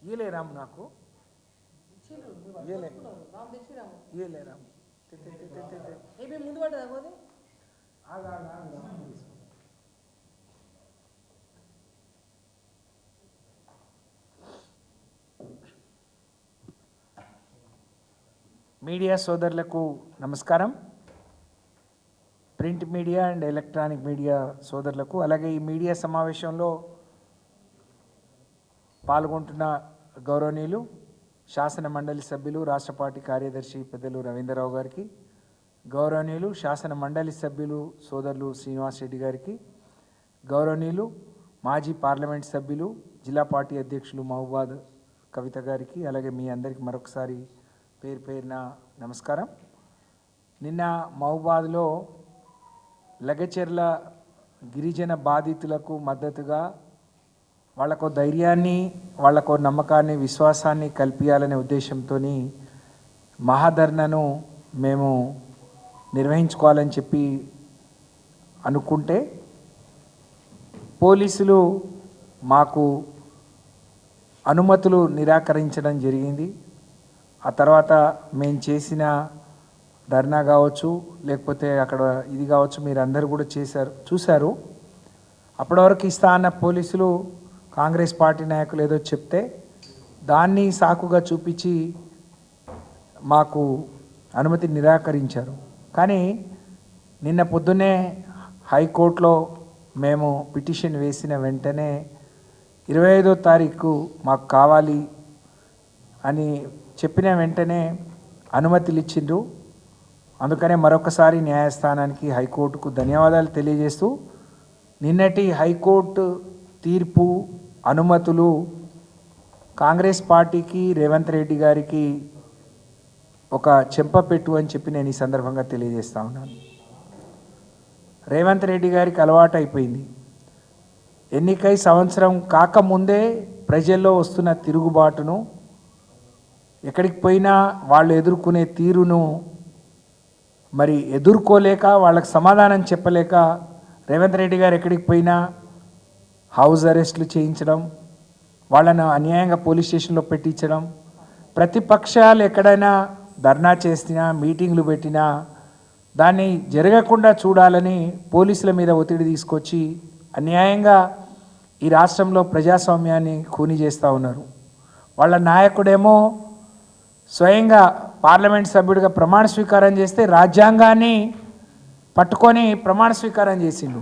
ఇయలే రామ్ నాకు ఇయలే రామ్ ముందు పడ్డదా పోతే మీడియా సోదరులకు నమస్కారం. Print media and electronic media సోదరులకు, అలాగే ఈ మీడియా సమావేశంలో పాల్గొంటున్న గౌరవనీయులు శాసన మండలి సభ్యులు, రాష్ట్ర పార్టీ కార్యదర్శి పెద్దలు రవీంద్రరావు గారికి, గౌరవనీయులు శాసన మండలి సభ్యులు సోదరులు శ్రీనివాస్ రెడ్డి గారికి, గౌరవనీయులు మాజీ పార్లమెంట్ సభ్యులు జిల్లా పార్టీ అధ్యక్షులు మహబూబాద్ కవిత గారికి, అలాగే మీ అందరికీ మరొకసారి పేరు పేరున నమస్కారం. నిన్న మహబూబాద్లో లగచెర్ల గిరిజన బాధితులకు మద్దతుగా వాళ్ళకు ధైర్యాన్ని, వాళ్ళకు నమ్మకాన్ని, విశ్వాసాన్ని కల్పించాలనే ఉద్దేశంతో మహాధర్నాను మేము నిర్వహించుకోవాలని చెప్పి అనుకుంటే పోలీసులు మాకు అనుమతులు నిరాకరించడం జరిగింది. ఆ తర్వాత మేము చేసిన ధర్నా కావచ్చు, లేకపోతే అక్కడ ఇది కావచ్చు, మీరు అందరూ కూడా చూశారు. అప్పటివరకు ఇస్తా అన్న పోలీసులు కాంగ్రెస్ పార్టీ నాయకులు ఏదో చెప్తే దాన్ని సాకుగా చూపించి మాకు అనుమతి నిరాకరించారు. కానీ నిన్న పొద్దున్నే హైకోర్టులో మేము పిటిషన్ వేసిన వెంటనే 25వ తారీఖు మాకు కావాలి అని చెప్పిన వెంటనే అనుమతులు ఇచ్చిండ్రు. అందుకనే మరొకసారి న్యాయస్థానానికి, హైకోర్టుకు ధన్యవాదాలు తెలియజేస్తూ, నిన్నటి హైకోర్టు తీర్పు, అనుమతులు కాంగ్రెస్ పార్టీకి, రేవంత్ రెడ్డి గారికి ఒక చెంపపెట్టు అని చెప్పి నేను ఈ సందర్భంగా తెలియజేస్తా ఉన్నాను. రేవంత్ రెడ్డి గారికి అలవాటు అయిపోయింది, ఎన్నికై సంవత్సరం కాకముందే ప్రజల్లో వస్తున్న తిరుగుబాటును, ఎక్కడికి పోయినా వాళ్ళు ఎదుర్కొనే తీరును మరి ఎదుర్కోలేక, వాళ్ళకి సమాధానం చెప్పలేక రేవంత్ రెడ్డి గారు ఎక్కడికి పోయినా హౌస్ అరెస్టులు చేయించడం, వాళ్ళను అన్యాయంగా పోలీస్ స్టేషన్లో పెట్టించడం, ప్రతిపక్షాలు ఎక్కడైనా ధర్నా చేసినా, మీటింగ్లు పెట్టినా దాన్ని జరగకుండా చూడాలని పోలీసుల మీద ఒత్తిడి తీసుకొచ్చి అన్యాయంగా ఈ రాష్ట్రంలో ప్రజాస్వామ్యాన్ని ఖూనీ చేస్తూ ఉన్నారు. వాళ్ళ నాయకుడేమో స్వయంగా పార్లమెంట్ సభ్యుడిగా ప్రమాణ స్వీకారం చేస్తే రాజ్యాంగాన్ని పట్టుకొని ప్రమాణ స్వీకారం చేసిండు.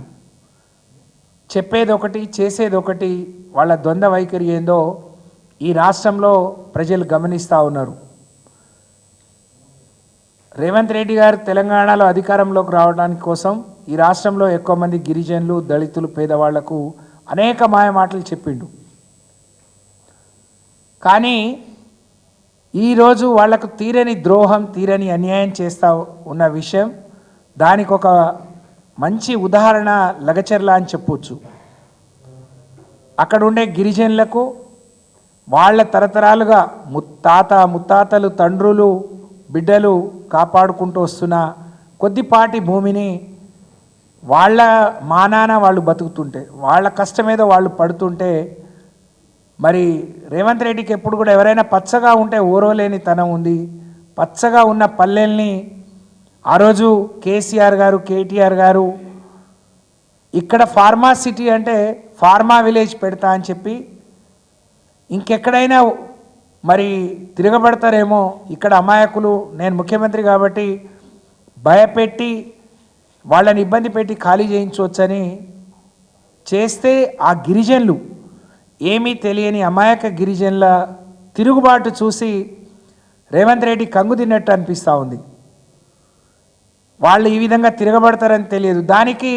చెప్పేది ఒకటి, చేసేది ఒకటి. వాళ్ళ ద్వంద్వ వైఖరి ఏందో ఈ రాష్ట్రంలో ప్రజలు గమనిస్తూ ఉన్నారు. రేవంత్ రెడ్డి గారు తెలంగాణలో అధికారంలోకి రావడానికి కోసం ఈ రాష్ట్రంలో ఎక్కువ మంది గిరిజనులు, దళితులు, పేదవాళ్లకు అనేక మాయమాటలు చెప్పిండు. కానీ ఈరోజు వాళ్లకు తీరని ద్రోహం, తీరని అన్యాయం చేస్తూ ఉన్న విషయం, దానికి ఒక మంచి ఉదాహరణ లగచెర్ల అని చెప్పొచ్చు. అక్కడ ఉండే గిరిజనులకు వాళ్ళ తరతరాలుగా ముత్తాతలు, తండ్రులు, బిడ్డలు కాపాడుకుంటూ వస్తున్న కొద్దిపాటి భూమిని వాళ్ళ మానాన వాళ్ళు బతుకుతుంటే, వాళ్ళ కష్టమేదో వాళ్ళు పడుతుంటే, మరి రేవంత్ రెడ్డికి ఎప్పుడు కూడా ఎవరైనా పచ్చగా ఉంటే ఓరవలేని తనం ఉంది. పచ్చగా ఉన్న పల్లెల్ని ఆ రోజు కేసీఆర్ గారు, కేటీఆర్ గారు ఇక్కడ ఫార్మా సిటీ అంటే ఫార్మా విలేజ్ పెడతా అని చెప్పి, ఇంకెక్కడైనా మరి తిరగబడతారేమో, ఇక్కడ అమాయకులు, నేను ముఖ్యమంత్రి కాబట్టి భయపెట్టి వాళ్ళని ఇబ్బంది పెట్టి ఖాళీ చేయించవచ్చని చేస్తే, ఆ గిరిజనులు, ఏమీ తెలియని అమాయక గిరిజనుల తిరుగుబాటు చూసి రేవంత్ రెడ్డి కంగు తిన్నట్టు అనిపిస్తూ ఉంది. వాళ్ళు ఈ విధంగా తిరగబడతారని తెలియదు. దానికి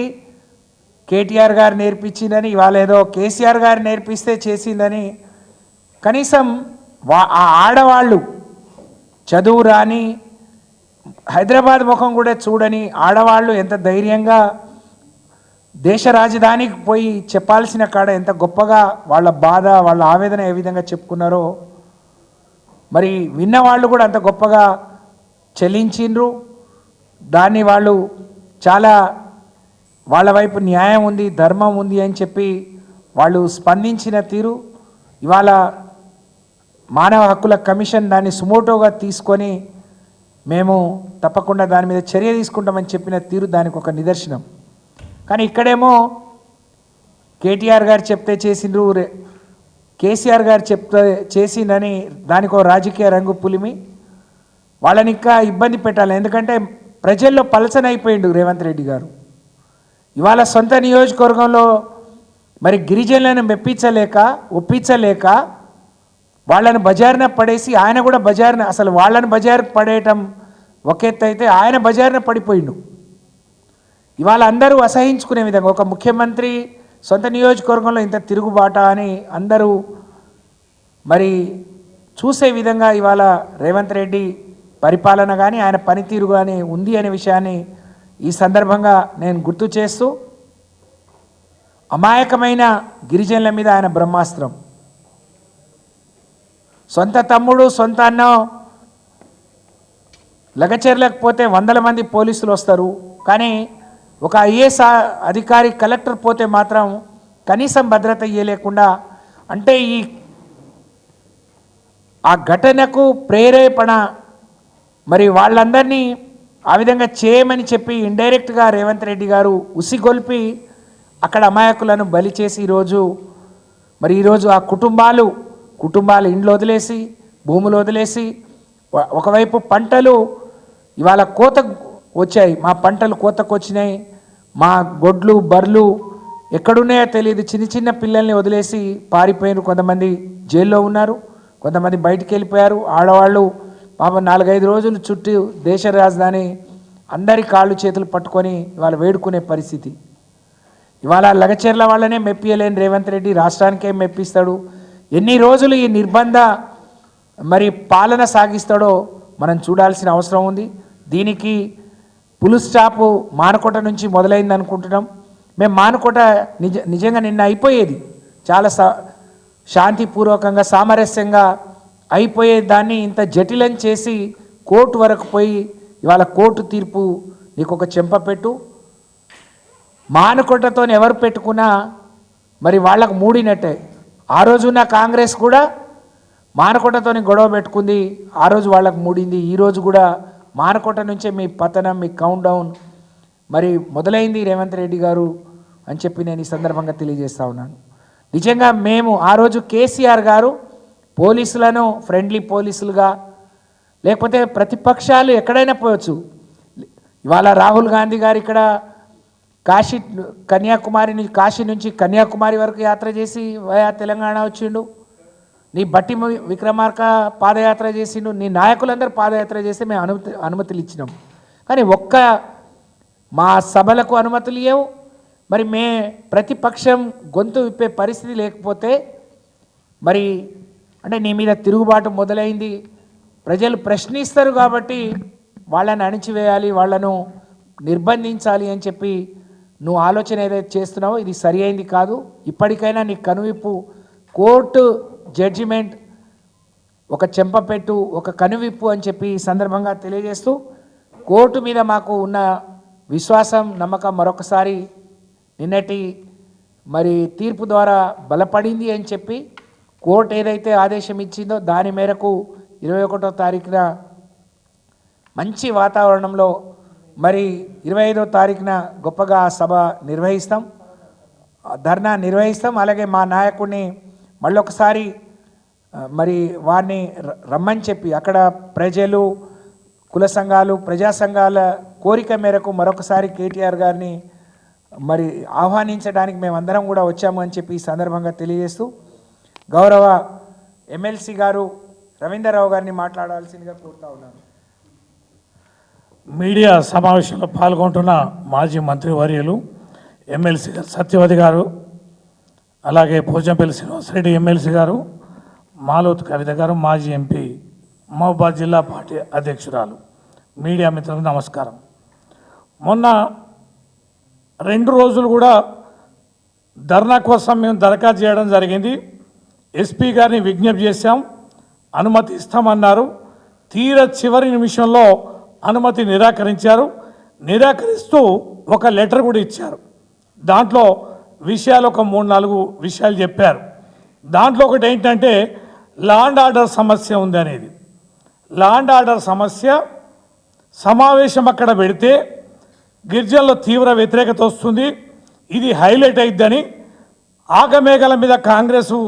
కేటీఆర్ గారు నేర్పించిందని, ఇవాళ ఏదో కేసీఆర్ గారు నేర్పిస్తే చేసిందని, కనీసం ఆ ఆడవాళ్ళు, చదువు రాని, హైదరాబాద్ ముఖం కూడా చూడని ఆడవాళ్ళు ఎంత ధైర్యంగా దేశ రాజధానికి పోయి చెప్పాల్సిన కాడ ఎంత గొప్పగా వాళ్ళ బాధ, వాళ్ళ ఆవేదన ఏ విధంగా చెప్పుకున్నారో, మరి విన్నవాళ్ళు కూడా అంత గొప్పగా చెల్లించిండ్రు. దాన్ని వాళ్ళు చాలా వాళ్ళ వైపు న్యాయం ఉంది, ధర్మం ఉంది అని చెప్పి వాళ్ళు స్పందించిన తీరు, ఇవాళ మానవ హక్కుల కమిషన్ దాన్ని సుమోటోగా తీసుకొని మేము తప్పకుండా దాని మీద చర్య తీసుకుంటామని చెప్పిన తీరు దానికి ఒక నిదర్శనం. కానీ ఇక్కడేమో కేటీఆర్ గారు చెప్తే చేసిండ్రు, కేసీఆర్ గారు చెప్తే చేసిందని దానికో రాజకీయ రంగు పులిమి వాళ్ళని ఇంకా ఇబ్బంది పెట్టాలి. ఎందుకంటే ప్రజల్లో పలసనైపోయిండు రేవంత్ రెడ్డి గారు. ఇవాళ సొంత నియోజకవర్గంలో మరి గిరిజనులను ఒప్పించలేక వాళ్ళని బజారున పడేసి ఆయన కూడా బజారున, అసలు వాళ్ళని బజారు పడేయటం ఒక ఎత్తు అయితే ఆయన బజారున పడిపోయిండు. ఇవాళ అందరూ అసహించుకునే విధంగా ఒక ముఖ్యమంత్రి సొంత నియోజకవర్గంలో ఇంత తిరుగుబాట అని అందరూ మరి చూసే విధంగా ఇవాళ రేవంత్ రెడ్డి పరిపాలన కానీ ఆయన పనితీరు కానీ ఉంది అనే విషయాన్ని ఈ సందర్భంగా నేను గుర్తు చేస్తూ, అమాయకమైన గిరిజనుల మీద ఆయన బ్రహ్మాస్త్రం. సొంత తమ్ముడు సొంత అన్నం లగచర్లకు పోతే 100 మంది పోలీసులు వస్తారు, కానీ ఒక ఐఏఎస్ అధికారి కలెక్టర్ పోతే మాత్రం కనీసం భద్రత ఇవ్వలేకుండా, అంటే ఆ ఘటనకు ప్రేరేపణ మరి వాళ్ళందరినీ ఆ విధంగా చేయమని చెప్పి ఇండైరెక్ట్గా రేవంత్ రెడ్డి గారు ఉసిగొల్పి అక్కడ అమాయకులను బలి చేసి ఈరోజు ఆ కుటుంబాలు ఇండ్లు వదిలేసి భూములు వదిలేసి, ఒకవైపు పంటలు ఇవాళ కోత వచ్చాయి, మా పంటలు కోతకు వచ్చినాయి, మా గొడ్లు బర్రెలు ఎక్కడున్నాయో తెలియదు, చిన్న పిల్లల్ని వదిలేసి పారిపోయారు. కొంతమంది జైల్లో ఉన్నారు, కొంతమంది బయటికి వెళ్ళిపోయారు. ఆడవాళ్ళు పాపం 4-5 రోజులు చుట్టూ దేశ రాజధాని అందరి కాళ్ళు చేతులు పట్టుకొని ఇవాళ వేడుకునే పరిస్థితి. ఇవాళ లగచెర్ల వాళ్ళనే మెప్పియలేని రేవంత్ రెడ్డి రాష్ట్రానికే మెప్పిస్తాడు. ఎన్ని రోజులు ఈ నిర్బంధ మరి పాలన సాగిస్తాడో మనం చూడాల్సిన అవసరం ఉంది. దీనికి పులు స్టాపు మానకోట నుంచి మొదలైంది అనుకుంటున్నాం. మేము మానకోట నిజంగా నిన్న అయిపోయేది, చాలా శాంతిపూర్వకంగా సామరస్యంగా అయిపోయే దాన్ని ఇంత జటిలం చేసి కోర్టు వరకు పోయి ఇవాళ కోర్టు తీర్పు నీకు ఒక చెంపపెట్టు. మానకోటతో ఎవరు పెట్టుకున్నా మరి వాళ్ళకు మూడినట్టే. ఆ రోజున కాంగ్రెస్ కూడా మానకోటతో గొడవ పెట్టుకుంది, ఆ రోజు వాళ్ళకు మూడింది. ఈరోజు కూడా మానకోట నుంచే మీ పతనం, మీ కౌంట్ డౌన్ మరి మొదలైంది రేవంత్ రెడ్డి గారు అని చెప్పి నేను ఈ సందర్భంగా తెలియజేస్తా ఉన్నాను. నిజంగా మేము ఆ రోజు కేసీఆర్ గారు పోలీసులను ఫ్రెండ్లీ పోలీసులుగా, లేకపోతే ప్రతిపక్షాలు ఎక్కడైనా పోవచ్చు. ఇవాళ రాహుల్ గాంధీ గారు ఇక్కడ కాశీ నుంచి కన్యాకుమారి వరకు యాత్ర చేసి వయా తెలంగాణ వచ్చిండు. నీ బట్టి విక్రమార్క పాదయాత్ర చేసిండు, నీ నాయకులందరూ పాదయాత్ర చేస్తే మేము అనుమతులు ఇచ్చినాం. కానీ మా సభలకు అనుమతులు ఇవ్వవు. మరి ప్రతిపక్షం గొంతు విప్పే పరిస్థితి లేకపోతే మరి అంటే నీ మీద తిరుగుబాటు మొదలైంది, ప్రజలు ప్రశ్నిస్తారు కాబట్టి వాళ్ళని అణిచివేయాలి, వాళ్ళను నిర్బంధించాలి అని చెప్పి నువ్వు ఆలోచన ఏదైతే చేస్తున్నావో ఇది సరి అయింది కాదు. ఇప్పటికైనా నీ కనువిప్పు, కోర్టు జడ్జిమెంట్ ఒక చెంపపెట్టు, ఒక కనువిప్పు అని చెప్పి ఈ సందర్భంగా తెలియజేస్తూ, కోర్టు మీద మాకు ఉన్న విశ్వాసం, నమ్మకం మరొకసారి నిన్నటి మరి తీర్పు ద్వారా బలపడింది అని చెప్పి, కోర్టు ఏదైతే ఆదేశం ఇచ్చిందో దాని మేరకు 21వ తారీఖున మంచి వాతావరణంలో మరి 25వ తారీఖున గొప్పగా సభ నిర్వహిస్తాం, ధర్నా నిర్వహిస్తాం. అలాగే మా నాయకుడిని మళ్ళొకసారి మరి వారిని రమ్మని చెప్పి అక్కడ ప్రజలు, కుల సంఘాలు, ప్రజా సంఘాల కోరిక మేరకు మరొకసారి కేటీఆర్ గారిని మరి ఆహ్వానించడానికి మేమందరం కూడా వచ్చాము అని చెప్పి ఈ సందర్భంగా తెలియజేస్తూ, గౌరవ ఎమ్మెల్సీ గారు రవీందర్రావు గారిని మాట్లాడాల్సిందిగా కోరుతా ఉన్నాను. మీడియా సమావేశంలో పాల్గొంటున్న మాజీ మంత్రివర్యులు ఎమ్మెల్సీ గారు సత్యవతి గారు, అలాగే పోచంపల్లి శ్రీనివాసరెడ్డి ఎమ్మెల్సీ గారు, మాలోత్ కవిత గారు మాజీ ఎంపీ, మహబూబాద్ జిల్లా పార్టీ అధ్యక్షురాలు, మీడియా మిత్రులకు నమస్కారం. మొన్న 2 రోజులు కూడా ధర్నా కోసం మేము దరఖాస్తు చేయడం జరిగింది. ఎస్పీ గారిని విజ్ఞప్తి చేశాం, అనుమతి ఇస్తామన్నారు. చివరి నిమిషంలో అనుమతి నిరాకరించారు. నిరాకరిస్తూ ఒక లెటర్ కూడా ఇచ్చారు. దాంట్లో విషయాలు ఒక 3-4 విషయాలు చెప్పారు. దాంట్లో ఒకటి ఏంటంటే లా అండ్ ఆర్డర్ సమస్య ఉంది అనేది. లా అండ్ ఆర్డర్ సమస్య సమావేశం అక్కడ పెడితే గిరిజనుల తీవ్ర వ్యతిరేకత వస్తుంది, ఇది హైలైట్ అయిద్దని ఆగమేఘల మీద కాంగ్రెసు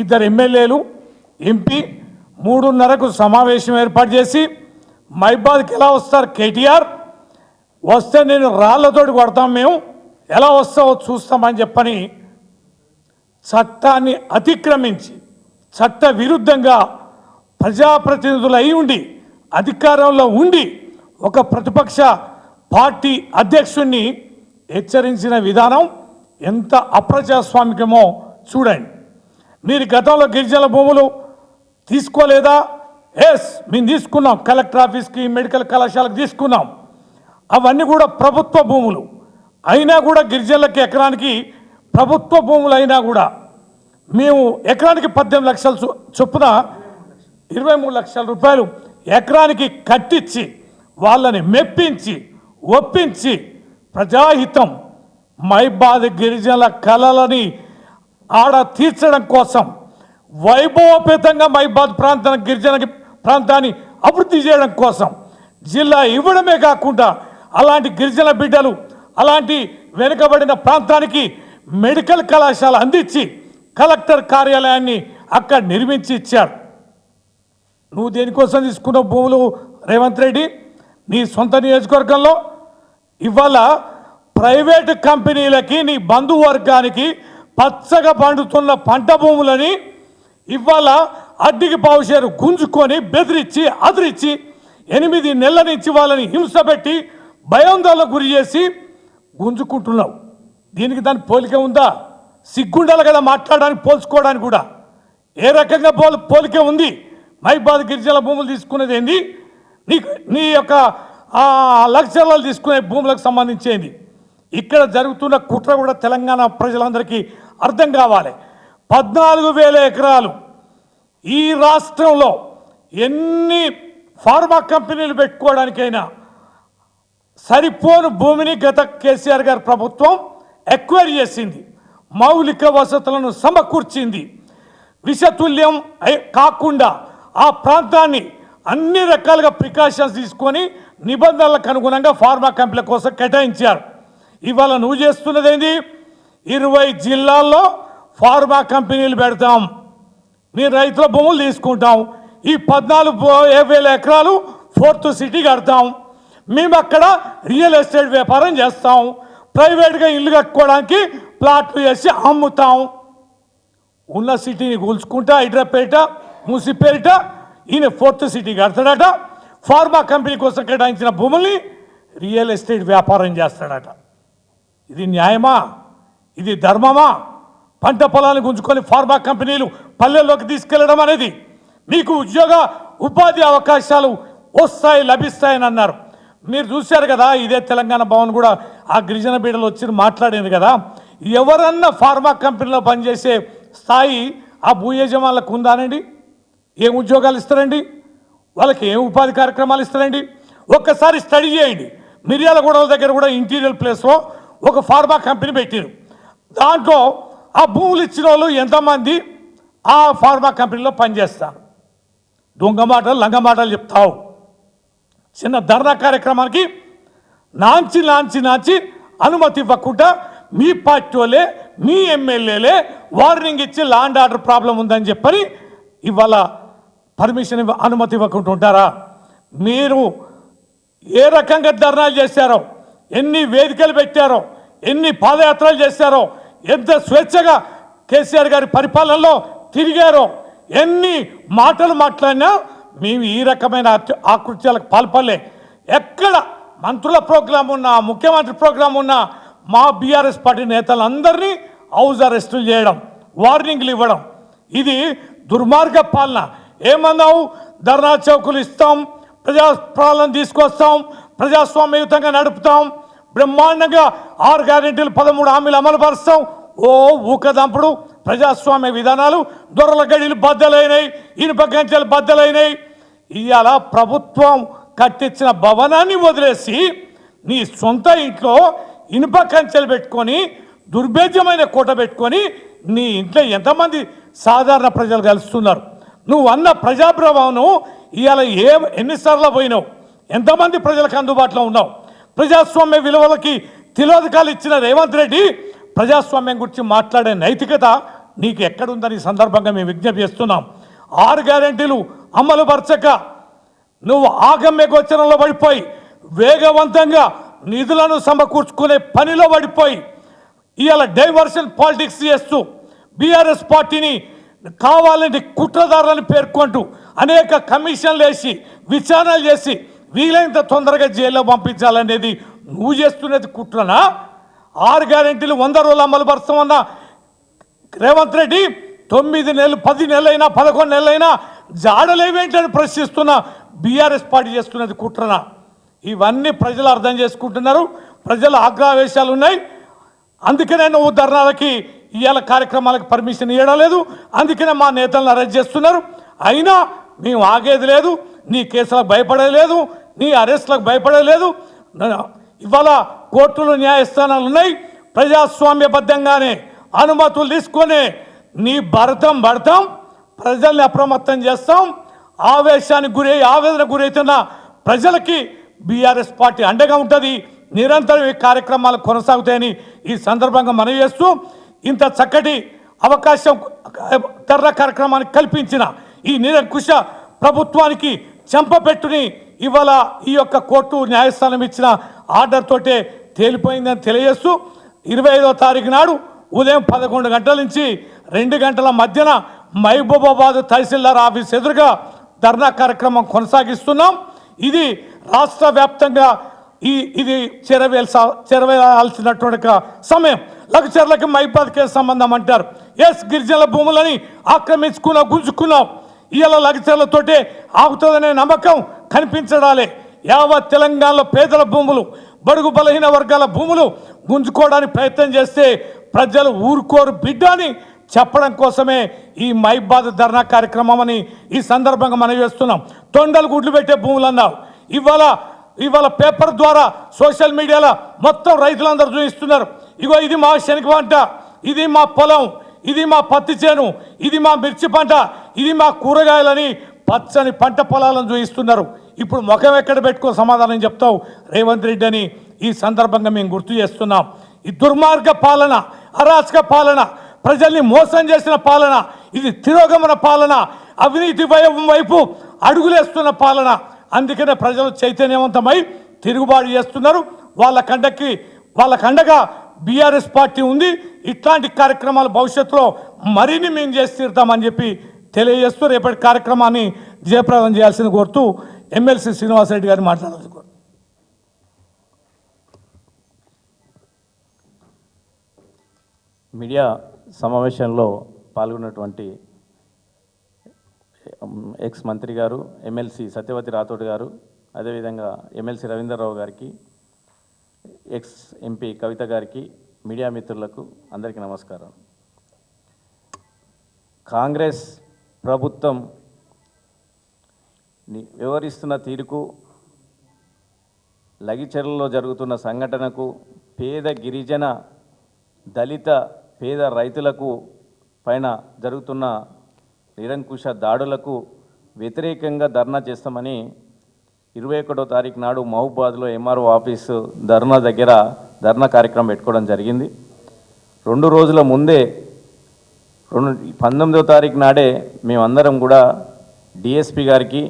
2 ఎమ్మెల్యేలు ఎంపీ 3:30కు సమావేశం ఏర్పాటు చేసి మైబాద్కి ఎలా వస్తారు కేటీఆర్, వస్తే నేను రాళ్లతోటి కొడతాం, మేము ఎలా వస్తావో చూస్తామని చెప్పని చట్టాన్ని అతిక్రమించి చట్ట విరుద్ధంగా ప్రజాప్రతినిధులు అయి ఉండి అధికారంలో ఉండి ఒక ప్రతిపక్ష పార్టీ అధ్యక్షుడిని హెచ్చరించిన విధానం ఎంత అప్రజాస్వామికమో చూడండి. మీరు గతంలో గిరిజనుల భూములు తీసుకోలేదా? ఎస్, మేము తీసుకున్నాం. కలెక్టర్ ఆఫీస్కి, మెడికల్ కళాశాలకు తీసుకున్నాం. అవన్నీ కూడా ప్రభుత్వ భూములు అయినా కూడా గిరిజనులకి ఎకరానికి ప్రభుత్వ భూములు అయినా కూడా మేము ఎకరానికి 18 లక్షలు చొప్పున 23 లక్షల రూపాయలు ఎకరానికి కట్టించి వాళ్ళని మెప్పించి ఒప్పించి ప్రజాహితం మైబాద్ గిరిజనుల కళలని ఆడ తీర్చడం కోసం వైభవపేతంగా మైబాద్ గిరిజన ప్రాంతాన్ని అభివృద్ధి చేయడం కోసం జిల్లా ఇవ్వడమే కాకుండా అలాంటి గిరిజన బిడ్డలు అలాంటి వెనుకబడిన ప్రాంతానికి మెడికల్ కళాశాల అందించి కలెక్టర్ కార్యాలయాన్ని అక్కడ నిర్మించి ఇచ్చారు. నువ్వు దేనికోసం తీసుకున్న భూములు రేవంత్ రెడ్డి? నీ సొంత నియోజకవర్గంలో ఇవాళ ప్రైవేటు కంపెనీలకి, నీ బంధువర్గానికి పచ్చగా పండుతున్న పంట భూములని ఇవాళ అడ్డికి పావుషేరు గుంజుకొని బెదిరించి అదిరించి 8 నెలల నుంచి వాళ్ళని హింస పెట్టి భయాందోళనకు గురి చేసి గుంజుకుంటున్నావు. దీనికి దాని పోలిక ఉందా? సిగ్గుండాలి కదా మాట్లాడడానికి, పోల్చుకోవడానికి కూడా. ఏ రకంగా పోలిక ఉంది? మైబాద్ గిరిజనుల భూములు తీసుకునేది ఏంది? నీ యొక్క లక్షలు తీసుకునే భూములకు సంబంధించేది. ఇక్కడ జరుగుతున్న కుట్ర కూడా తెలంగాణ ప్రజలందరికీ అర్థం కావాలి. 14,000 ఎకరాలు ఈ రాష్ట్రంలో ఎన్ని ఫార్మా కంపెనీలు పెట్టుకోవడానికైనా సరిపోను భూమిని గత కేసీఆర్ గారి ప్రభుత్వం ఎక్వైర్ చేసింది, మౌలిక వసతులను సమకూర్చింది. విషతుల్యం కాకుండా ఆ ప్రాంతాన్ని అన్ని రకాలుగా ప్రికాషన్స్ తీసుకొని నిబంధనలకు అనుగుణంగా ఫార్మా కంపెనీల కోసం కేటాయించారు. ఇవాళ నువ్వు చేస్తున్నది ఏంది? 20 జిల్లాల్లో ఫార్మా కంపెనీలు పెడతాం, మీ రైతుల భూములు తీసుకుంటాం, ఈ 14,000 ఎకరాలు 4th సిటీ కడతాం, మేము అక్కడ రియల్ ఎస్టేట్ వ్యాపారం చేస్తాం, ప్రైవేట్గా ఇల్లు కట్టుకోవడానికి ప్లాట్లు వేసి అమ్ముతాం. ఉన్న సిటీని కూల్చుకుంటా హైదరాబాద్ మూసిపేట ఈయన 4th సిటీ కడతాడట, ఫార్మా కంపెనీ కోసం కేటాయించిన భూముల్ని రియల్ ఎస్టేట్ వ్యాపారం చేస్తాడట. ఇది న్యాయమా? ఇది ధర్మమా? పంట పొలాన్ని గుంజుకొని ఫార్మా కంపెనీలు పల్లెల్లోకి తీసుకెళ్లడం అనేది మీకు ఉపాధి అవకాశాలు వస్తాయి, లభిస్తాయని అన్నారు. మీరు చూశారు కదా, ఇదే తెలంగాణ భవన్ కూడా ఆ గిరిజన బీడలు వచ్చి మాట్లాడింది కదా. ఎవరన్నా ఫార్మా కంపెనీలో పనిచేసే స్థాయి ఆ భూ యజమానులకు ఉందానండి? ఏం ఉద్యోగాలు ఇస్తారండి? వాళ్ళకి ఏం ఉపాధి కార్యక్రమాలు ఇస్తారండి? ఒక్కసారి స్టడీ చేయండి. మిర్యాలగూడల దగ్గర కూడా ఇంటీరియర్ ప్లేస్లో ఒక ఫార్మా కంపెనీ పెట్టారు. దాంట్లో ఆ భూములు ఇచ్చిన వాళ్ళు ఎంతమంది ఆ ఫార్మా కంపెనీలో పనిచేస్తారు? దొంగ మాటలు, లంగ మాటలు చెప్తావు. చిన్న ధర్నా కార్యక్రమానికి నాంచి అనుమతి ఇవ్వకుండా మీ పార్టీ వాళ్ళే, మీ ఎమ్మెల్యేలే వార్నింగ్ ఇచ్చి లా అండ్ ఆర్డర్ ప్రాబ్లం ఉందని చెప్పని ఇవాళ పర్మిషన్ అనుమతి ఇవ్వకుండా ఉంటారా? మీరు ఏ రకంగా ధర్నాలు చేశారో, ఎన్ని వేదికలు పెట్టారో, ఎన్ని పాదయాత్రలు చేశారో, ఎంత స్వేచ్ఛగా కేసీఆర్ గారి పరిపాలనలో తిరిగారో, ఎన్ని మాటలు మాట్లాడినా మేము ఈ రకమైన ఆకృత్యాలకు పాల్పడలే. ఎక్కడ మంత్రుల ప్రోగ్రాం ఉన్నా, ముఖ్యమంత్రి ప్రోగ్రాం ఉన్నా మా బీఆర్ఎస్ పార్టీ నేతలందరినీ హౌస్ అరెస్టులు చేయడం, వార్నింగ్లు ఇవ్వడం, ఇది దుర్మార్గ పాలన. ఏమన్నావు? ధర్నా చౌకులు ఇస్తాం, ప్రజాపాలన తీసుకొస్తాం, ప్రజాస్వామ్యయుతంగా నడుపుతాం, బ్రహ్మాండంగా 6 గ్యారెంటీలు 13 హామీలు అమలు పరుస్తాం. ఓ ఊకదంపుడు ప్రజాస్వామ్య విధానాలు, దొరల గడిలు బద్దలైనాయి, ఇనుప గంచెలు బద్దలైనాయి. ఇవాళ ప్రభుత్వం కట్టించిన భవనాన్ని వదిలేసి నీ సొంత ఇంట్లో ఇనుప కంచెలు పెట్టుకొని దుర్భేద్యమైన కోట పెట్టుకొని నీ ఇంట్లో ఎంతమంది సాధారణ ప్రజలు కలుస్తున్నారు? నువ్వు అన్న ప్రజాప్రభావం ఇవాళ ఎన్నిసార్లు పోయినావు? ఎంతమంది ప్రజలకు అందుబాటులో ఉన్నావు? ప్రజాస్వామ్య విలువలకి తిలోదకాలు ఇచ్చిన రేవంత్ రెడ్డి ప్రజాస్వామ్యం గురించి మాట్లాడే నైతికత నీకు ఎక్కడుందని సందర్భంగా మేము విజ్ఞప్తి చేస్తున్నాం. 6 గ్యారెంటీలు అమలు పరచక నువ్వు ఆగమ్య గోచరంలో పడిపోయి వేగవంతంగా నిధులను సమకూర్చుకునే పనిలో పడిపోయి ఇవాళ డైవర్షన్ పాలిటిక్స్ చేస్తూ బీఆర్ఎస్ పార్టీని కావాలని కుట్రదారులను పేర్కొంటూ అనేక కమిషన్లు వేసి విచారణలు చేసి వీలైనంత తొందరగా జైల్లో పంపించాలనేది నువ్వు చేస్తున్నది కుట్రనా? 6 గ్యారెంటీలు 100 రోజులు అమలు పరుస్తామన్న రేవంత్ రెడ్డి 9 నెలలు 10 నెలలైనా 11 నెలలైనా జాడలేవేంటని ప్రశ్నిస్తున్న బీఆర్ఎస్ పార్టీ చేస్తున్నది కుట్రనా? ఇవన్నీ ప్రజలు అర్థం చేసుకుంటున్నారు. ప్రజల ఆగ్రహవేశాలు ఉన్నాయి. అందుకనే నువ్వు ధర్నాలకి ఇవాళ కార్యక్రమాలకు పర్మిషన్ ఇవ్వడం లేదు. అందుకనే మా నేతలను అరెస్ట్ చేస్తున్నారు. అయినా మేము ఆగేది లేదు. నీ కేసులకు భయపడలేదు, నీ అరెస్టులకు భయపడలేదు. ఇవాళ కోర్టులు న్యాయస్థానాలు ఉన్నాయి. ప్రజాస్వామ్యబద్ధంగానే అనుమతులు తీసుకొని నీ భరతం ప్రజల్ని అప్రమత్తం చేస్తాం. ఆవేశానికి ఆవేదన గురైతున్న ప్రజలకి బీఆర్ఎస్ పార్టీ అండగా ఉంటుంది. నిరంతరం ఈ కార్యక్రమాలు కొనసాగుతాయని ఈ సందర్భంగా మనవి చేస్తూ ఇంత చక్కటి అవకాశం ధర్నా కార్యక్రమానికి కల్పించిన ఈ నిరంకుశ ప్రభుత్వానికి చెంపపెట్టుని ఇవాళ ఈ యొక్క కోర్టు న్యాయస్థానం ఇచ్చిన ఆర్డర్ తోటే తేలిపోయిందని తెలియజేస్తూ 25వ తారీఖు నాడు ఉదయం 11 గంటల నుంచి 2 గంటల మధ్యన మహబూబాబాద్ తహసీల్దార్ ఆఫీస్ ఎదురుగా ధర్నా కార్యక్రమం కొనసాగిస్తున్నాం. ఇది రాష్ట్ర వ్యాప్తంగా ఇది చేరవేయాల్సినటువంటి సమయం. లగచర్లకి మహిబాద్కే సంబంధం అంటారు. గిరిజనుల భూములని గుంజుకున్నావు. ఇవాళ లగచర్లతోటే ఆగుతుందనే నమ్మకం కనిపించడాలే. యావత్ తెలంగాణలో పేదల భూములు, బడుగు బలహీన వర్గాల భూములు గుంజుకోవడానికి ప్రయత్నం చేస్తే ప్రజలు ఊరుకోరు బిడ్డ అని చెప్పడం కోసమే ఈ మహిబాద్ ధర్నా కార్యక్రమం అని ఈ సందర్భంగా మనం చేస్తున్నాం. తొండలు గుడ్లు పెట్టే భూములు అన్నావు. ఇవాళ పేపర్ ద్వారా సోషల్ మీడియాలో మొత్తం రైతులందరూ చూపిస్తున్నారు. ఇగో ఇది మా శనగ పంట, ఇది మా పొలం, ఇది మా పత్తి చేను, ఇది మా మిర్చి పంట, ఇది మా కూరగాయలని పచ్చని పంట పొలాలను చూపిస్తున్నారు. ఇప్పుడు ముఖం ఎక్కడ పెట్టుకో సమాధానం చెప్తావు రేవంత్ రెడ్డి అని ఈ సందర్భంగా మేము గుర్తు చేస్తున్నాం. ఈ దుర్మార్గ పాలన, అరాచక పాలన, ప్రజల్ని మోసం చేసిన పాలన, ఇది తిరోగమన పాలన, అవినీతి వైపు అడుగులేస్తున్న పాలన. అందుకనే ప్రజలు చైతన్యవంతమై తిరుగుబాటు చేస్తున్నారు. వాళ్ళకండగా బీఆర్ఎస్ పార్టీ ఉంది. ఇట్లాంటి కార్యక్రమాలు భవిష్యత్తులో మరిన్ని మేము చేసి తీరుతామని చెప్పి తెలియజేస్తూ రేపటి కార్యక్రమాన్ని జయప్రదం చేయాల్సింది కోరుతూ ఎమ్మెల్సీ శ్రీనివాసరెడ్డి గారిని మాట్లాడాల్సి కోరు. మీడియా సమావేశంలో పాల్గొన్నటువంటి ఎక్స్ మంత్రి గారు, ఎమ్మెల్సీ సత్యవతి రాథోడ్ గారు, అదేవిధంగా ఎమ్మెల్సీ రవీందర్రావు గారికి, ఎక్స్ ఎంపీ కవిత గారికి, మీడియా మిత్రులకు అందరికీ నమస్కారం. కాంగ్రెస్ ప్రభుత్వం వ్యవహరిస్తున్న తీరుకు, లగిచెర్లలో జరుగుతున్న సంఘటనకు, పేద గిరిజన దళిత పేద రైతులకు పైన జరుగుతున్న నిరంకుశ దాడులకు వ్యతిరేకంగా ధర్నా చేస్తామని 21వ తారీఖు నాడు మహబూబాద్లో ఎంఆర్ఓ ఆఫీసు ధర్నా కార్యక్రమం పెట్టుకోవడం జరిగింది. 2 రోజుల ముందే 19వ తారీఖు నాడే మేమందరం కూడా డిఎస్పి గారికి,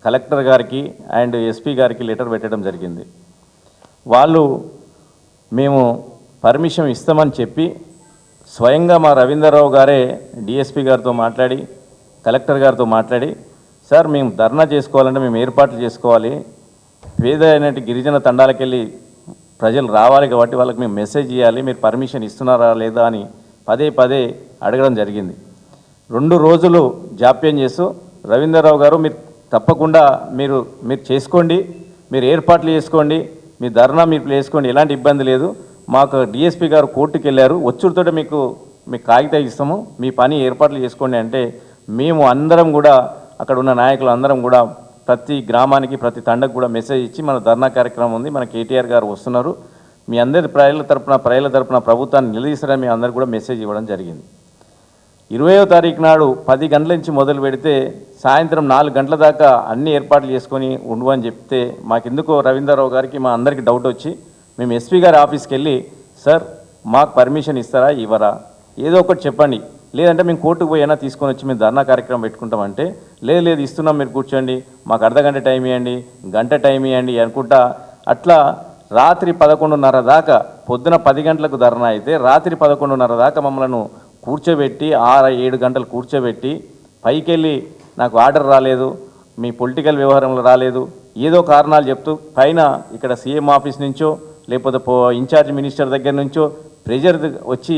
కలెక్టర్ గారికి అండ్ ఎస్పీ గారికి లెటర్ పెట్టడం జరిగింది. వాళ్ళు మేము పర్మిషన్ ఇస్తామని చెప్పి స్వయంగా మా రవీందర్రావు గారే డిఎస్పీ గారితో మాట్లాడి, కలెక్టర్ గారితో మాట్లాడి, సార్ మేము ధర్నా చేసుకోవాలంటే మేము ఏర్పాట్లు చేసుకోవాలి, పేద అయినట్టు గిరిజన తండాలకెళ్ళి ప్రజలు రావాలి కాబట్టి వాళ్ళకి మేము మెసేజ్ ఇవ్వాలి, మీరు పర్మిషన్ ఇస్తున్నారా లేదా అని పదే అడగడం జరిగింది. 2 రోజులు జాప్యం చేస్తూ రవీందర్రావు గారు మీరు తప్పకుండా మీరు చేసుకోండి, మీరు ఏర్పాట్లు చేసుకోండి, మీ ధర్నా మీరు చేసుకోండి, ఎలాంటి ఇబ్బంది లేదు, మాకు డిఎస్పీ గారు కోర్టుకు వెళ్ళారు, వచ్చుడితోటే మీకు కాగితం ఇస్తాము, మీ పని ఏర్పాట్లు చేసుకోండి అంటే మేము అందరం కూడా అక్కడ ఉన్న నాయకులు అందరం కూడా ప్రతి గ్రామానికి ప్రతి తండకు కూడా మెసేజ్ ఇచ్చి మన ధర్నా కార్యక్రమం ఉంది, మన కేటీఆర్ గారు వస్తున్నారు, మీ అందరి ప్రజల తరపున ప్రభుత్వాన్ని నిలదీస్తారని మీ అందరు కూడా మెసేజ్ ఇవ్వడం జరిగింది. 20వ తారీఖు నాడు 10 గంటల నుంచి మొదలు పెడితే సాయంత్రం 4 గంటల దాకా అన్ని ఏర్పాట్లు చేసుకొని ఉండవని చెప్తే మాకెందుకో రవీంద్రరావు గారికి మా అందరికీ డౌట్ వచ్చి మేము ఎస్పీ గారి ఆఫీస్కి వెళ్ళి, సార్ మాకు పర్మిషన్ ఇస్తారా ఇవ్వరా, ఏదో ఒకటి చెప్పండి, లేదంటే మేము కోర్టుకు పోయినా తీసుకొని వచ్చి మేము ధర్నా కార్యక్రమం పెట్టుకుంటామంటే లేదు ఇస్తున్నాం, మీరు కూర్చోండి, మాకు అర్ధగంట టైం ఇవ్వండి, గంట టైం ఇవ్వండి అనుకుంటా అట్లా రాత్రి 11:30 దాకా, పొద్దున 10 గంటలకు ధర్నా అయితే రాత్రి 11:30 దాకా మమ్మల్ని కూర్చోబెట్టి 6-7 గంటలు కూర్చోబెట్టి పైకి వెళ్ళి నాకు ఆర్డర్ రాలేదు, మీ పొలిటికల్ వ్యవహారంలో రాలేదు, ఏదో కారణాలు చెప్తూ పైన ఇక్కడ సీఎం ఆఫీస్ నుంచో లేకపోతే ఇన్ఛార్జ్ మినిస్టర్ దగ్గర నుంచో ప్రెజర్ వచ్చి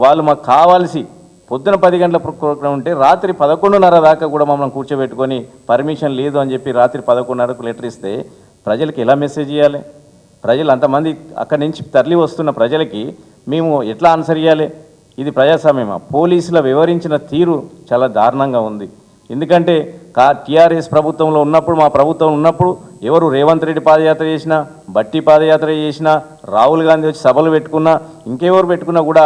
వాళ్ళు మాకు కావాల్సి పొద్దున 10 గంటల ప్రోగ్రాం ఉంటే రాత్రి 11:30 దాకా కూడా మమ్మల్ని కూర్చోబెట్టుకొని పర్మిషన్ లేదు అని చెప్పి రాత్రి 11:30కు లెటర్ ఇస్తే ప్రజలకు ఎలా మెసేజ్ ఇవ్వాలి? ప్రజలు అంతమంది అక్కడి నుంచి తరలి వస్తున్న ప్రజలకి మేము ఎట్లా ఆన్సర్ ఇవ్వాలి? ఇది ప్రజాస్వామ్యమా? పోలీసుల వివరించిన తీరు చాలా దారుణంగా ఉంది. ఎందుకంటే టీఆర్ఎస్ ప్రభుత్వంలో ఉన్నప్పుడు, మా ప్రభుత్వం ఉన్నప్పుడు ఎవరు రేవంత్ రెడ్డి పాదయాత్ర చేసినా, బట్టి పాదయాత్ర చేసినా, రాహుల్ గాంధీ వచ్చి సభలు పెట్టుకున్నా, ఇంకెవరు పెట్టుకున్నా కూడా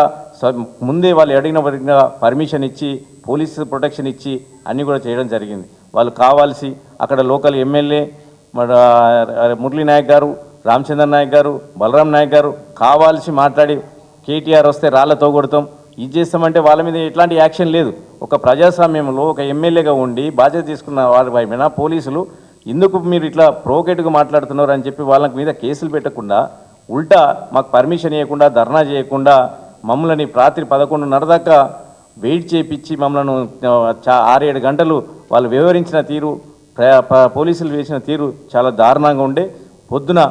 ముందే వాళ్ళు అడిగిన పర్మిషన్ ఇచ్చి పోలీసు ప్రొటెక్షన్ ఇచ్చి అన్నీ కూడా చేయడం జరిగింది. వాళ్ళు కావాల్సి అక్కడ లోకల్ ఎమ్మెల్యే మురళీ నాయక్ గారు, రామచంద్ర నాయక్ గారు, బలరాం నాయక్ గారు కావాల్సి మాట్లాడి కేటీఆర్ వస్తే రాళ్లతో కొడతాం, ఇది చేస్తామంటే వాళ్ళ మీద ఎట్లాంటి యాక్షన్ లేదు. ఒక ప్రజాస్వామ్యంలో ఒక ఎమ్మెల్యేగా ఉండి బాధ్యత తీసుకున్న వారి పైన పోలీసులు ఎందుకు మీరు ఇట్లా ప్రోకేట్గా మాట్లాడుతున్నారు అని చెప్పి వాళ్ళ మీద కేసులు పెట్టకుండా ఉల్టా మాకు పర్మిషన్ ఇవ్వకుండా, ధర్నా చేయకుండా మమ్మల్ని రాత్రి 11:30 దాకా వెయిట్ చేయించి మమ్మల్ని 6-7 గంటలు వాళ్ళు వివరించిన తీరు, పోలీసులు వేసిన తీరు చాలా దారుణంగా ఉండే. పొద్దున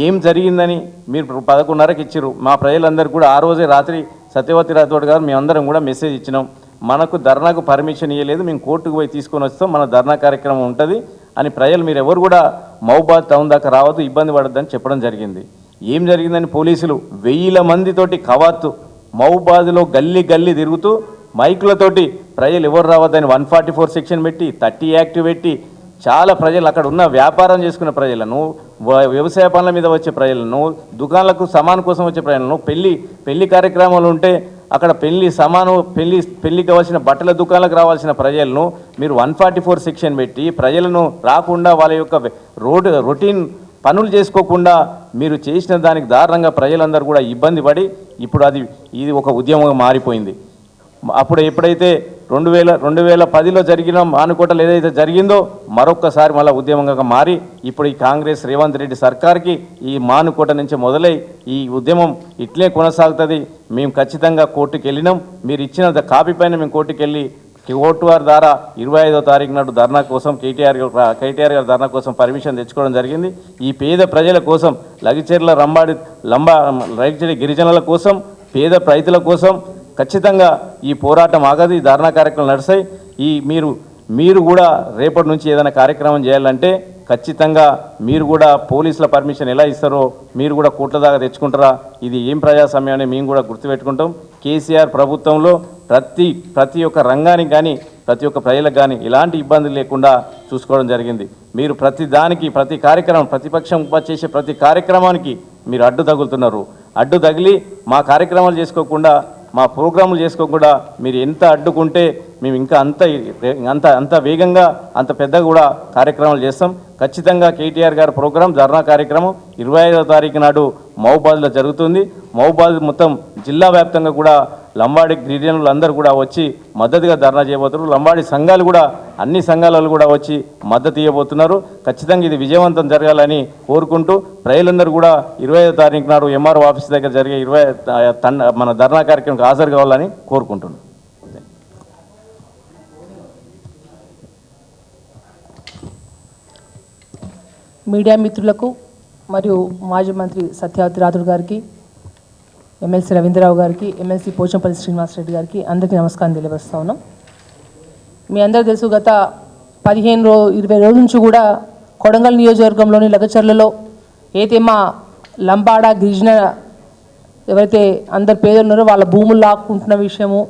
ఏం జరిగిందని మీరు 11:30కి ఇచ్చారు. మా ప్రజలందరూ కూడా ఆ రోజే రాత్రి సత్యవతి రాథోడ్ గారు మేమందరం కూడా మెసేజ్ ఇచ్చినాం, మనకు ధర్నాకు పర్మిషన్ ఇవ్వలేదు, మేము కోర్టుకు పోయి తీసుకొని వస్తాం, మన ధర్నా కార్యక్రమం ఉంటుంది అని ప్రజలు మీరు ఎవరు కూడా మహబూబాద్ టౌన్ దాకా రావద్దు, ఇబ్బంది పడద్దని చెప్పడం జరిగింది. ఏం జరిగిందని పోలీసులు 1000 మందితోటి కవాతు మహబూబాద్లో గల్లీ గల్లీ తిరుగుతూ మైకులతోటి ప్రజలు ఎవరు రావద్దని 144 సెక్షన్ పెట్టి 30 యాక్ట్ పెట్టి చాలా ప్రజలు అక్కడ ఉన్న వ్యాపారం చేసుకున్న ప్రజలను, వ్యవసాయ పనుల మీద వచ్చే ప్రజలను, దుకాణాలకు సమాన్ కోసం వచ్చే ప్రజలను, పెళ్లి కార్యక్రమాలు ఉంటే అక్కడ పెళ్లికి కావాల్సిన బట్టల దుకాణాలకు రావాల్సిన ప్రజలను మీరు 144 సెక్షన్ పెట్టి ప్రజలను రాకుండా వాళ్ళ యొక్క రొటీన్ పనులు చేసుకోకుండా మీరు చేసిన దానికి దారుణంగా ప్రజలందరూ కూడా ఇబ్బంది పడి ఇప్పుడు ఇది ఒక ఉద్యమంగా మారిపోయింది. అప్పుడు ఎప్పుడైతే 2010లో జరిగిన మానుకోటలు ఏదైతే జరిగిందో మరొక్కసారి మళ్ళీ ఉద్యమంగా మారి ఇప్పుడు ఈ కాంగ్రెస్ రేవంత్ రెడ్డి సర్కార్కి ఈ మానుకోట నుంచి మొదలై ఈ ఉద్యమం ఇట్లే కొనసాగుతుంది. మేము ఖచ్చితంగా కోర్టుకు వెళ్ళినాం, మీరు ఇచ్చిన కాపీ పైన మేము కోర్టుకు వెళ్ళి కోర్టు వారి ద్వారా 25వ తారీఖు నాడు ధర్నా కోసం కేటీఆర్ గారి ధర్నా కోసం పర్మిషన్ తెచ్చుకోవడం జరిగింది. ఈ పేద ప్రజల కోసం, లగిచెర్ల రైతుల గిరిజనుల కోసం, పేద రైతుల కోసం ఖచ్చితంగా ఈ పోరాటం ఆగదు, ఈ ధర్నా కార్యక్రమం నడుస్తాయి. మీరు కూడా రేపటి నుంచి ఏదైనా కార్యక్రమం చేయాలంటే ఖచ్చితంగా మీరు కూడా పోలీసుల పర్మిషన్ ఎలా ఇస్తారో మీరు కూడా కోర్టుల దాకా తెచ్చుకుంటారా? ఇది ఏం ప్రజాస్వామ్యం అని మేము కూడా గుర్తుపెట్టుకుంటాం. కేసీఆర్ ప్రభుత్వంలో ప్రతి ఒక్క రంగానికి కానీ ప్రతి ఒక్క ప్రజలకు కానీ ఎలాంటి ఇబ్బందులు లేకుండా చూసుకోవడం జరిగింది. మీరు ప్రతి కార్యక్రమం, ప్రతిపక్షం చేసే ప్రతి కార్యక్రమానికి మీరు అడ్డు తగులుతున్నారు. అడ్డు తగిలి మా కార్యక్రమాలు చేసుకోకుండా, మా ప్రోగ్రాములు చేసుకోకుండా మీరు ఎంత అడ్డుకుంటే మేము ఇంకా అంత వేగంగా అంత పెద్దగా కూడా కార్యక్రమాలు చేస్తాం. ఖచ్చితంగా కేటీఆర్ గారి ప్రోగ్రాం ధర్నా కార్యక్రమం 25వ తారీఖు నాడు మహబూబాద్లో జరుగుతుంది. మహబూబాద్ మొత్తం జిల్లా వ్యాప్తంగా కూడా లంబాడి గిరిజనులు అందరూ కూడా వచ్చి మద్దతుగా ధర్నా చేయబోతున్నారు. లంబాడి సంఘాలు కూడా అన్ని సంఘాలలో కూడా వచ్చి మద్దతు ఇవ్వబోతున్నారు. ఖచ్చితంగా ఇది విజయవంతం జరగాలని కోరుకుంటూ ప్రజలందరూ కూడా 25వ తారీఖు నాడు ఎంఆర్ఓ ఆఫీస్ దగ్గర జరిగే మన ధర్నా కార్యక్రమంకి హాజరు కావాలని కోరుకుంటున్నాను. మీడియా మిత్రులకు మరియు మాజీ మంత్రి సత్యవతి రాథోడ్ గారికి, ఎమ్మెల్సీ రవీంద్రరావు గారికి, ఎమ్మెల్సీ పోచంపల్లి శ్రీనివాసరెడ్డి గారికి అందరికీ నమస్కారం తెలియజేస్తా ఉన్నాం. మీ అందరూ తెలుసు, గత 15-20 రోజుల నుంచి కూడా కొడంగల్ నియోజకవర్గంలోని లగచర్లలో అయితే మా లంబాడ గిరిజన ఎవరైతే అందరు పేదలు ఉన్నారో వాళ్ళ భూములు లాక్కుంటున్న విషయము,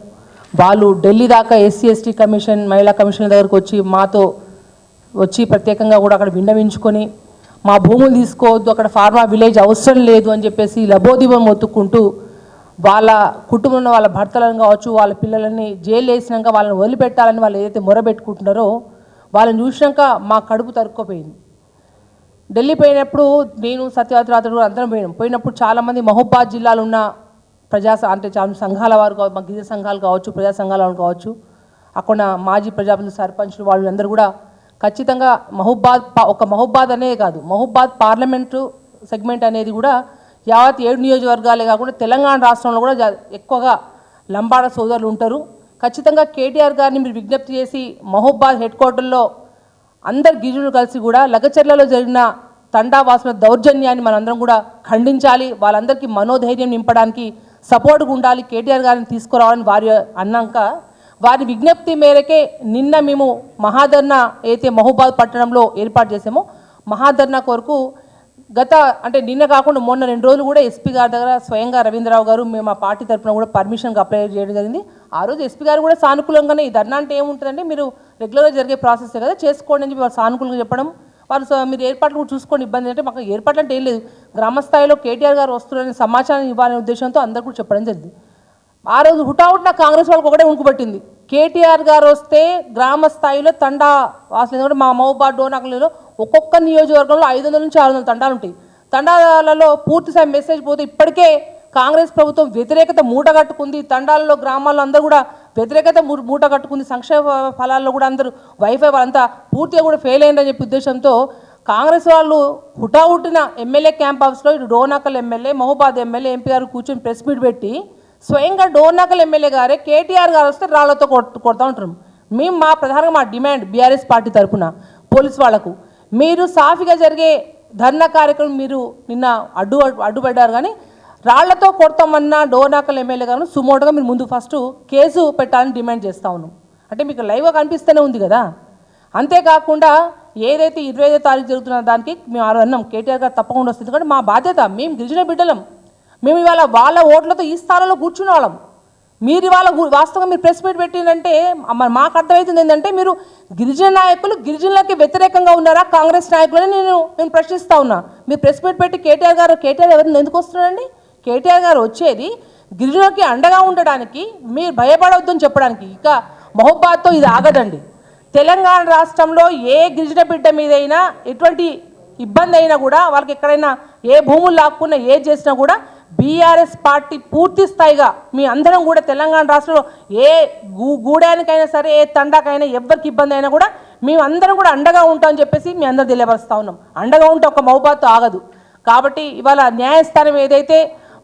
వాళ్ళు ఢిల్లీ దాకా SC/ST కమిషన్, మహిళా కమిషన్ దగ్గరకు వచ్చి మాతో ప్రత్యేకంగా కూడా అక్కడ విన్నవించుకొని మా భూములు తీసుకోవద్దు, అక్కడ ఫార్మా విలేజ్ అవసరం లేదు అని చెప్పేసి లబోదిబం మొత్తుకుంటూ వాళ్ళ కుటుంబంలో వాళ్ళ భర్తలను కావచ్చు, వాళ్ళ పిల్లలని జైలు వేసినాక వాళ్ళని వదిలిపెట్టాలని వాళ్ళు ఏదైతే మొరబెట్టుకుంటున్నారో వాళ్ళని చూసినాక మా కడుపు తరుక్కుపోయింది. ఢిల్లీ పోయినప్పుడు నేను సత్యవతి రాథోడ్ అందరం పోయినప్పుడు చాలామంది మహబూబాద్ జిల్లాలో ఉన్న అంటే చాలా సంఘాల వారు కావచ్చు, మా గిరిజన సంఘాలు కావచ్చు, ప్రజా సంఘాల వారు కావచ్చు, అక్కడ మాజీ ప్రజాప్రతినిధులు, సర్పంచులు వాళ్ళు అందరూ కూడా ఖచ్చితంగా మహబూబాద్ అనే కాదు, మహబూబాద్ పార్లమెంటు సెగ్మెంట్ అనేది కూడా యావత్ 7 నియోజకవర్గాలే కాకుండా తెలంగాణ రాష్ట్రంలో కూడా ఎక్కువగా లంబాడ సోదరులు ఉంటారు. ఖచ్చితంగా కేటీఆర్ గారిని మీరు విజ్ఞప్తి చేసి మహబూబాద్ హెడ్ క్వార్టర్లో అందరు గిరిజనులు కలిసి కూడా లగచర్లలో జరిగిన తండావాసుల దౌర్జన్యాన్ని మనందరం కూడా ఖండించాలి. వాళ్ళందరికీ మనోధైర్యం నింపడానికి సపోర్ట్గా ఉండాలి. కేటీఆర్ గారిని తీసుకురావాలని వారి అన్నాక వారి విజ్ఞప్తి మేరకే నిన్న మేము మహాధర్నా అయితే మహబూబాద్ పట్టణంలో ఏర్పాటు చేసామో మహాధర్నా కొరకు అంటే నిన్న కాకుండా మొన్న 2 రోజులు కూడా ఎస్పీ గారి దగ్గర స్వయంగా రవీంద్రరావు గారు మేము మా పార్టీ తరఫున కూడా పర్మిషన్కి అప్లై చేయడం జరిగింది. ఆ రోజు ఎస్పీ గారు కూడా సానుకూలంగానే ఈ ధర్నా అంటే ఏముంటుందంటే మీరు రెగ్యులర్గా జరిగే ప్రాసెస్ కదా చేసుకోండి అని చెప్పి వాళ్ళు సానుకూలంగా చెప్పడం, వాళ్ళు మీరు ఏర్పాట్లు కూడా చూసుకోండి, ఇబ్బంది అంటే మాకు ఏర్పాట్లు అంటే ఏం లేదు, గ్రామ స్థాయిలో కేటీఆర్ గారు వస్తున్నారని సమాచారం ఇవ్వాలనే ఉద్దేశంతో అందరూ కూడా చెప్పడం జరిగింది. ఆ రోజు హుటాహుటిన కాంగ్రెస్ వాళ్ళకి ఒకటే ఉనుకుపట్టింది, కేటీఆర్ గారు వస్తే గ్రామ స్థాయిలో తండా వాసులు మా మహబూబాద్ డోనాకులలో ఒక్కొక్క నియోజకవర్గంలో 500 నుంచి 600 తండాలు ఉంటాయి. తండాలలో పూర్తిస్థాయి మెసేజ్ పోతే ఇప్పటికే కాంగ్రెస్ ప్రభుత్వం వ్యతిరేకత మూట కట్టుకుంది. తండాలలో గ్రామాల్లో అందరూ కూడా వ్యతిరేకత మూట కట్టుకుంది. సంక్షేమ ఫలాల్లో కూడా అందరూ వైఫై వాళ్ళంతా పూర్తిగా కూడా ఫెయిల్ అయిందని చెప్పే ఉద్దేశంతో కాంగ్రెస్ వాళ్ళు హుటాహుటిన ఎమ్మెల్యే క్యాంప్ హౌస్లో ఇటు డోనాకల్ ఎమ్మెల్యే, మహబూబాద్ ఎమ్మెల్యే, ఎంపీ గారు కూర్చొని ప్రెస్ మీట్ పెట్టి స్వయంగా డోర్నాకల్ ఎమ్మెల్యే గారే కేటీఆర్ గారు వస్తే రాళ్లతో కొడతా ఉంటారు. మేము ప్రధానంగా మా డిమాండ్ బీఆర్ఎస్ పార్టీ తరఫున పోలీస్ వాళ్లకు, మీరు సాఫీగా జరిగే ధర్నా కార్యక్రమం మీరు నిన్న అడ్డుపడ్డారు, కానీ రాళ్లతో కొడతామన్న డోర్నాకల్ ఎమ్మెల్యే గారు సుమోటోగా మీరు ముందు ఫస్ట్ కేసు పెట్టాలని డిమాండ్ చేస్తా ఉన్నాం. అంటే మీకు లైవ్గా కనిపిస్తూనే ఉంది కదా. అంతేకాకుండా ఏదైతే 25వ తారీఖు జరుగుతున్న దానికి మేము అన్నాం కేటీఆర్ గారు తప్పకుండా వస్తుంది, ఎందుకంటే మా బాధ్యత, మేము గిరిజన బిడ్డలం, మేము ఇవాళ వాళ్ళ ఓట్లతో ఈ స్థానంలో కూర్చునే వాళ్ళం. మీరు ఇవాళ వాస్తవంగా మీరు ప్రెస్ మీట్ పెట్టిందంటే మాకు అర్థమవుతుంది ఏంటంటే మీరు గిరిజన నాయకులు గిరిజనులకి వ్యతిరేకంగా ఉన్నారా కాంగ్రెస్ నాయకులని నేను ప్రశ్నిస్తూ ఉన్నా. మీరు ప్రెస్ మీట్ పెట్టి కేటీఆర్ ఎవరిని ఎందుకు వస్తున్నారండి? కేటీఆర్ గారు వచ్చేది గిరిజనులకి అండగా ఉండడానికి, మీరు భయపడవద్దని చెప్పడానికి. ఇక మహబూబాద్తో ఇది ఆగదండి. తెలంగాణ రాష్ట్రంలో ఏ గిరిజన బిడ్డ మీదైనా ఎటువంటి ఇబ్బంది అయినా కూడా, వాళ్ళకి ఎక్కడైనా ఏ భూములు లాక్కున్నా ఏది చేసినా కూడా బీఆర్ఎస్ పార్టీ పూర్తి స్థాయిగా మీ అందరం కూడా తెలంగాణ రాష్ట్రంలో ఏ గూడానికైనా సరే, ఏ తండాకైనా, ఎవరికి ఇబ్బంది అయినా కూడా మేము అందరం కూడా అండగా ఉంటామని చెప్పేసి మీ అందరూ తెలియపరుస్తూ ఉన్నాం. అండగా ఉంటే ఒక మహబూబాద్తో ఆగదు. కాబట్టి ఇవాళ న్యాయస్థానం ఏదైతే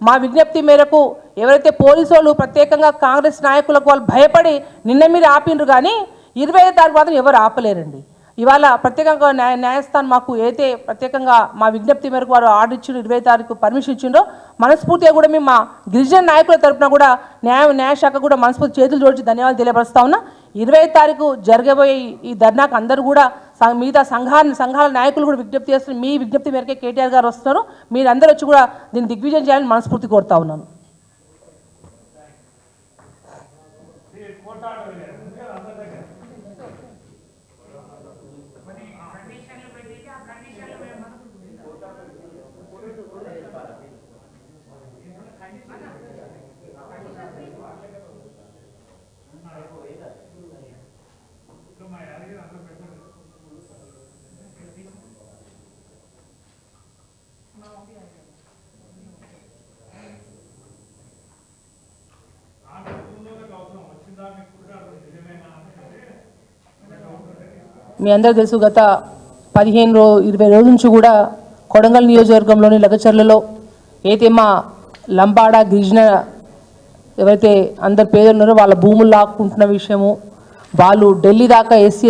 మా విజ్ఞప్తి మేరకు ఎవరైతే పోలీసు వాళ్ళు ప్రత్యేకంగా కాంగ్రెస్ నాయకులకు వాళ్ళు భయపడి నిన్న మీరు ఆపిండ్రు, కానీ 25వ తారీఖు మాత్రం ఎవరు ఆపలేరండి. ఇవాళ ప్రత్యేకంగా న్యాయస్థానం మాకు అయితే ప్రత్యేకంగా మా విజ్ఞప్తి మేరకు వారు ఆర్డర్ ఇచ్చిండ్రు, 20వ తారీఖు పర్మిషన్ ఇచ్చిండ్రో మనస్ఫూర్తిగా కూడా మేము మా గిరిజన నాయకుల తరఫున కూడా న్యాయశాఖ కూడా మనస్ఫూర్తి చేతులు జోడించి ధన్యవాదాలు తెలియపరుస్తా ఉన్నా. 20వ తారీఖు జరగబోయే ఈ ధర్నాకు అందరూ కూడా మిగతా సంఘాల నాయకులు కూడా విజ్ఞప్తి చేస్తున్నారు. మీ విజ్ఞప్తి మేరకే కేటీఆర్ గారు వస్తున్నారు, మీరు అందరూ వచ్చి కూడా దీన్ని దిగ్విజయం చేయాలని మనస్ఫూర్తి కోరుతా ఉన్నాను. మీ అందరూ తెలుసు, గత 15-20 రోజుల నుంచి కూడా కొడంగల్ నియోజకవర్గంలోని లగచర్లలో అయితే మా లంబాడ గిరిజన ఎవరైతే అందరు పేదలు ఉన్నారో వాళ్ళ భూములు లాక్కుంటున్న విషయము, వాళ్ళు ఢిల్లీ దాకా ఎస్సీ